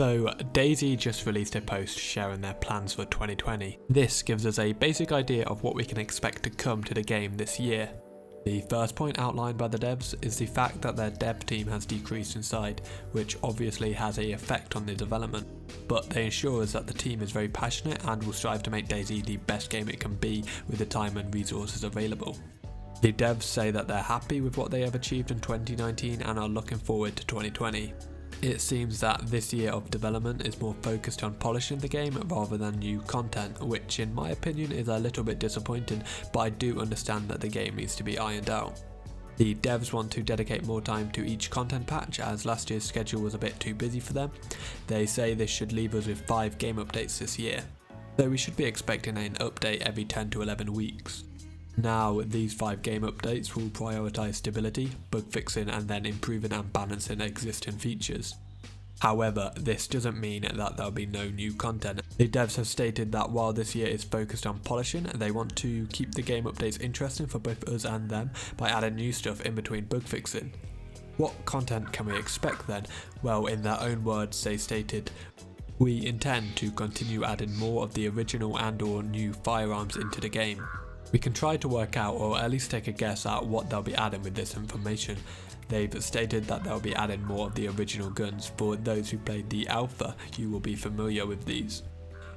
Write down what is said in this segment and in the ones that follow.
So DayZ just released a post sharing their plans for 2020. This gives us a basic idea of what we can expect to come to the game this year. The first point outlined by the devs is the fact that their dev team has decreased in size, which obviously has an effect on the development, but they assure us that the team is very passionate and will strive to make DayZ the best game it can be with the time and resources available. The devs say that they're happy with what they have achieved in 2019 and are looking forward to 2020. It seems that this year of development is more focused on polishing the game rather than new content, which in my opinion is a little bit disappointing, but I do understand that the game needs to be ironed out. The devs want to dedicate more time to each content patch as last year's schedule was a bit too busy for them. They say this should leave us with 5 game updates this year, so we should be expecting an update every 10 to 11 weeks. Now, these 5 game updates will prioritise stability, bug fixing and then improving and balancing existing features. However, this doesn't mean that there'll be no new content. The devs have stated that while this year is focused on polishing, they want to keep the game updates interesting for both us and them by adding new stuff in between bug fixing. What content can we expect then? Well, in their own words they stated, "We intend to continue adding more of the original and or new firearms into the game. We can try to work out or at least take a guess at what they'll be adding with this information. They've stated that they'll be adding more of the original guns. For those who played the alpha, you will be familiar with these.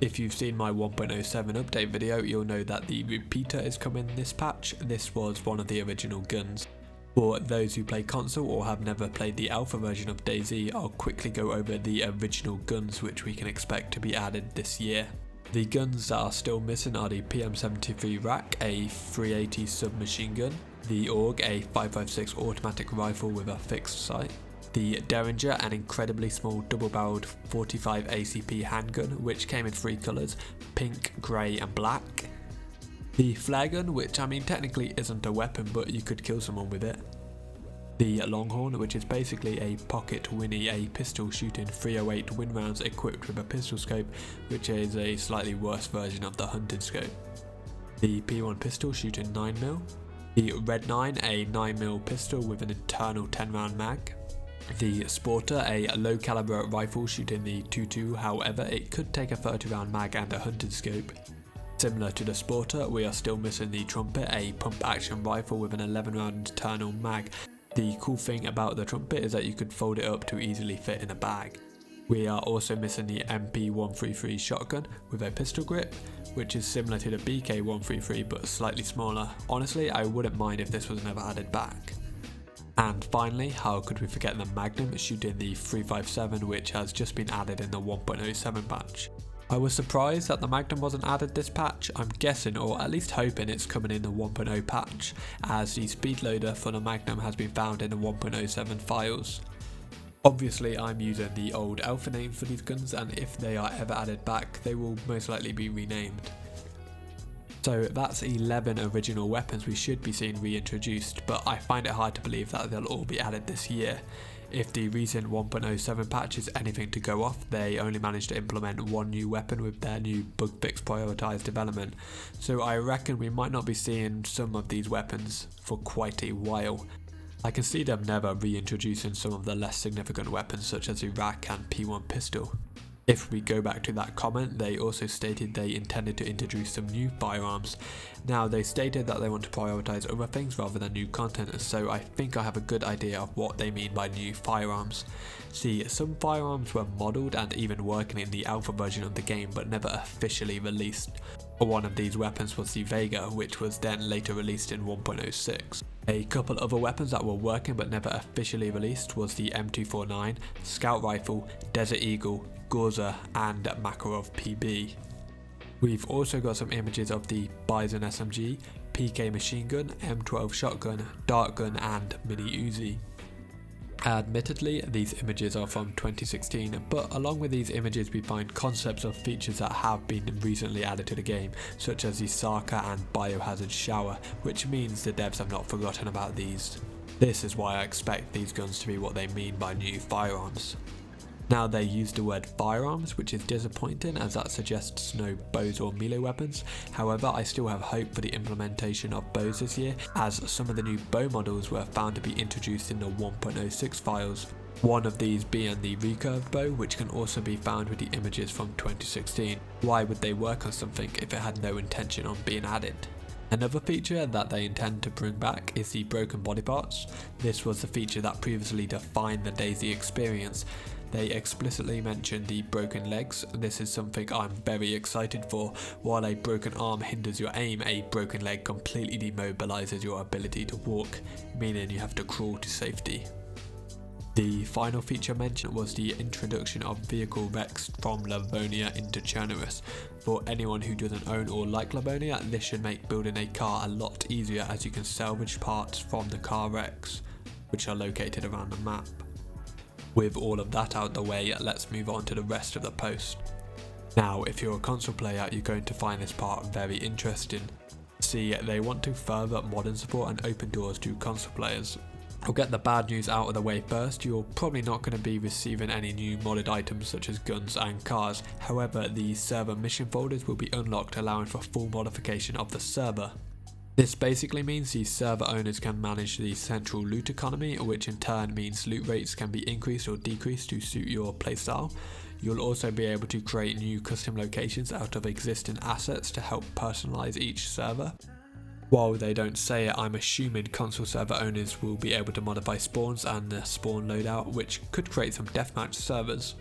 If you've seen my 1.07 update video, you'll know that the repeater is coming in this patch. This was one of the original guns. For those who play console or have never played the alpha version of DayZ, I'll quickly go over the original guns which we can expect to be added this year. The guns that are still missing are the PM73 Rack, a 380 submachine gun, the AUG, a 5.56 automatic rifle with a fixed sight, the Derringer, an incredibly small double-barreled 45 ACP handgun which came in 3 colours, pink, grey and black, the flare gun, which I mean technically isn't a weapon but you could kill someone with it, the Longhorn, which is basically a pocket Winnie, a pistol shooting 308 wind rounds equipped with a pistol scope, which is a slightly worse version of the hunting scope. The P1 pistol shooting 9mm. The Red 9, a 9mm pistol with an internal 10 round mag. The Sporter, a low caliber rifle shooting the 2.2, however it could take a 30 round mag and a hunting scope. Similar to the Sporter, we are still missing the Trumpet, a pump action rifle with an 11 round internal mag. The cool thing about the Trumpet is that you could fold it up to easily fit in a bag. We are also missing the MP133 shotgun with a pistol grip, which is similar to the BK133 but slightly smaller. Honestly, I wouldn't mind if this was never added back. And finally, how could we forget the Magnum shooting the 357, which has just been added in the 1.07 patch. I was surprised that the Magnum wasn't added this patch. I'm guessing, or at least hoping, it's coming in the 1.0 patch, as the speed loader for the Magnum has been found in the 1.07 files. Obviously I'm using the old alpha names for these guns, and if they are ever added back they will most likely be renamed. So that's 11 original weapons we should be seeing reintroduced, but I find it hard to believe that they'll all be added this year. If the recent 1.07 patch is anything to go off, they only managed to implement 1 new weapon with their new bug fix prioritised development, so I reckon we might not be seeing some of these weapons for quite a while. I can see them never reintroducing some of the less significant weapons such as the Rack and P1 pistol. If we go back to that comment, they also stated they intended to introduce some new firearms. Now they stated that they want to prioritise other things rather than new content, so I think I have a good idea of what they mean by new firearms. See, some firearms were modelled and even working in the alpha version of the game but never officially released. One of these weapons was the Vega, which was then later released in 1.06. A couple other weapons that were working but never officially released was the M249, Scout Rifle, Desert Eagle, Gorza and Makarov PB. We've also got some images of the Bison SMG, PK machine gun, M12 shotgun, dart gun and mini Uzi. Admittedly, these images are from 2016, but along with these images we find concepts of features that have been recently added to the game, such as the Sarka and Biohazard Shower, which means the devs have not forgotten about these. This is why I expect these guns to be what they mean by new firearms. Now they use the word firearms, which is disappointing as that suggests no bows or melee weapons. However, I still have hope for the implementation of bows this year, as some of the new bow models were found to be introduced in the 1.06 files. One of these being the recurved bow, which can also be found with the images from 2016. Why would they work on something if it had no intention on being added? Another feature that they intend to bring back is the broken body parts. This was the feature that previously defined the DayZ experience. They explicitly mentioned the broken legs. This is something I'm very excited for. While a broken arm hinders your aim, a broken leg completely demobilizes your ability to walk, meaning you have to crawl to safety. The final feature mentioned was the introduction of vehicle wrecks from Livonia into Chernobyl. For anyone who doesn't own or like Livonia, this should make building a car a lot easier, as you can salvage parts from the car wrecks, which are located around the map. With all of that out the way, let's move on to the rest of the post. Now, if you're a console player, you're going to find this part very interesting. See, they want to further modern support and open doors to console players. I'll get the bad news out of the way first. You're probably not going to be receiving any new modded items such as guns and cars. However, the server mission folders will be unlocked, allowing for full modification of the server. This basically means the server owners can manage the central loot economy, which in turn means loot rates can be increased or decreased to suit your playstyle. You'll also be able to create new custom locations out of existing assets to help personalize each server. While they don't say it, I'm assuming console server owners will be able to modify spawns and the spawn loadout, which could create some deathmatch servers.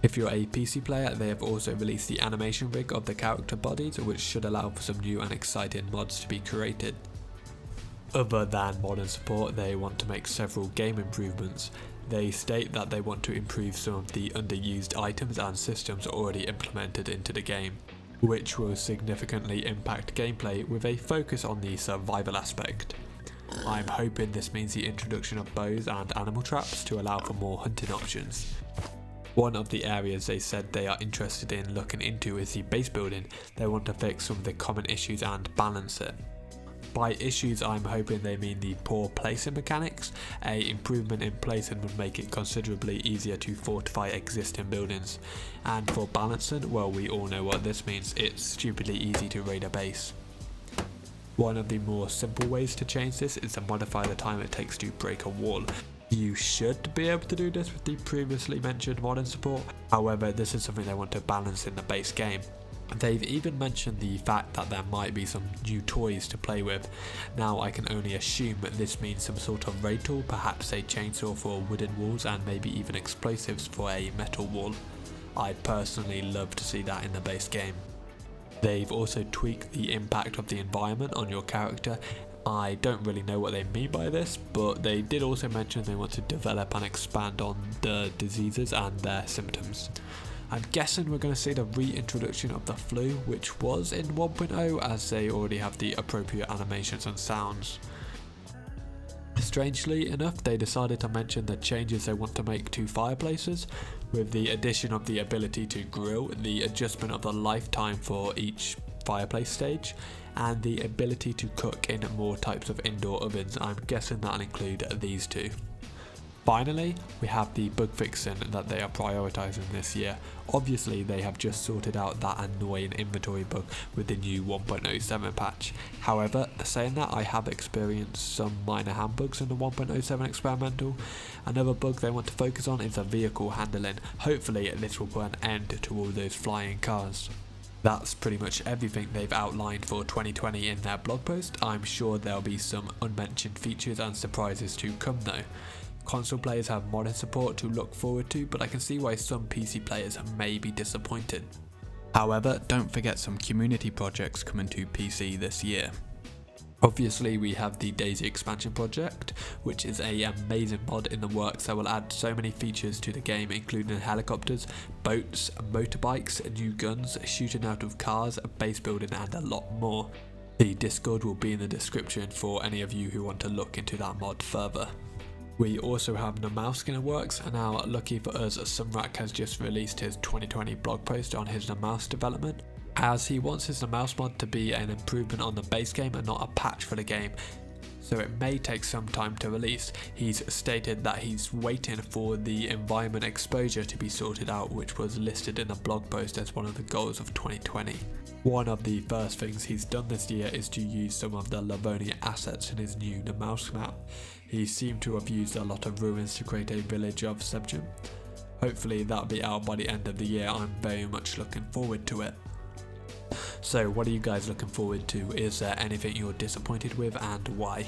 If you're a PC player, they have also released the animation rig of the character bodies, which should allow for some new and exciting mods to be created. Other than modern support, they want to make several game improvements. They state that they want to improve some of the underused items and systems already implemented into the game, which will significantly impact gameplay with a focus on the survival aspect. I'm hoping this means the introduction of bows and animal traps to allow for more hunting options. One of the areas they said they are interested in looking into is the base building. They want to fix some of the common issues and balance it. By issues, I'm hoping they mean the poor placing mechanics. A improvement in placing would make it considerably easier to fortify existing buildings. And for balancing, well, we all know what this means. It's stupidly easy to raid a base. One of the more simple ways to change this is to modify the time it takes to break a wall. You should be able to do this with the previously mentioned modern support. However, this is something they want to balance in the base game. They've even mentioned the fact that there might be some new toys to play with. Now, I can only assume that this means some sort of raid tool, perhaps a chainsaw for wooden walls and maybe even explosives for a metal wall. I'd personally love to see that in the base game. They've also tweaked the impact of the environment on your character. I don't really know what they mean by this, but they did also mention they want to develop and expand on the diseases and their symptoms. I'm guessing we're going to see the reintroduction of the flu, which was in 1.0, as they already have the appropriate animations and sounds. Strangely enough, they decided to mention the changes they want to make to fireplaces, with the addition of the ability to grill, the adjustment of the lifetime for each fireplace stage, and the ability to cook in more types of indoor ovens. I'm guessing that'll include these two. Finally, we have the bug fixing that they are prioritising this year. Obviously, they have just sorted out that annoying inventory bug with the new 1.07 patch. However, saying that, I have experienced some minor hand bugs in the 1.07 experimental. Another bug they want to focus on is the vehicle handling. Hopefully, this will put an end to all those flying cars. That's pretty much everything they've outlined for 2020 in their blog post. I'm sure there'll be some unmentioned features and surprises to come though. Console players have modern support to look forward to, but I can see why some PC players may be disappointed. However, don't forget some community projects coming to PC this year. Obviously, we have the DayZ expansion project, which is an amazing mod in the works that will add so many features to the game, including helicopters, boats, motorbikes, new guns, shooting out of cars, base building and a lot more. The Discord will be in the description for any of you who want to look into that mod further. We also have Namalsk in the works, and now lucky for us, Sumrak has just released his 2020 blog post on his Namalsk development, as he wants his Namalsk mod to be an improvement on the base game and not a patch for the game, so it may take some time to release. He's stated that he's waiting for the environment exposure to be sorted out, which was listed in the blog post as one of the goals of 2020. One of the first things he's done this year is to use some of the Livonia assets in his new Namalsk map. He seemed to have used a lot of ruins to create a village of Sebjum. Hopefully that'll be out by the end of the year. I'm very much looking forward to it. So what are you guys looking forward to? Is there anything you're disappointed with and why?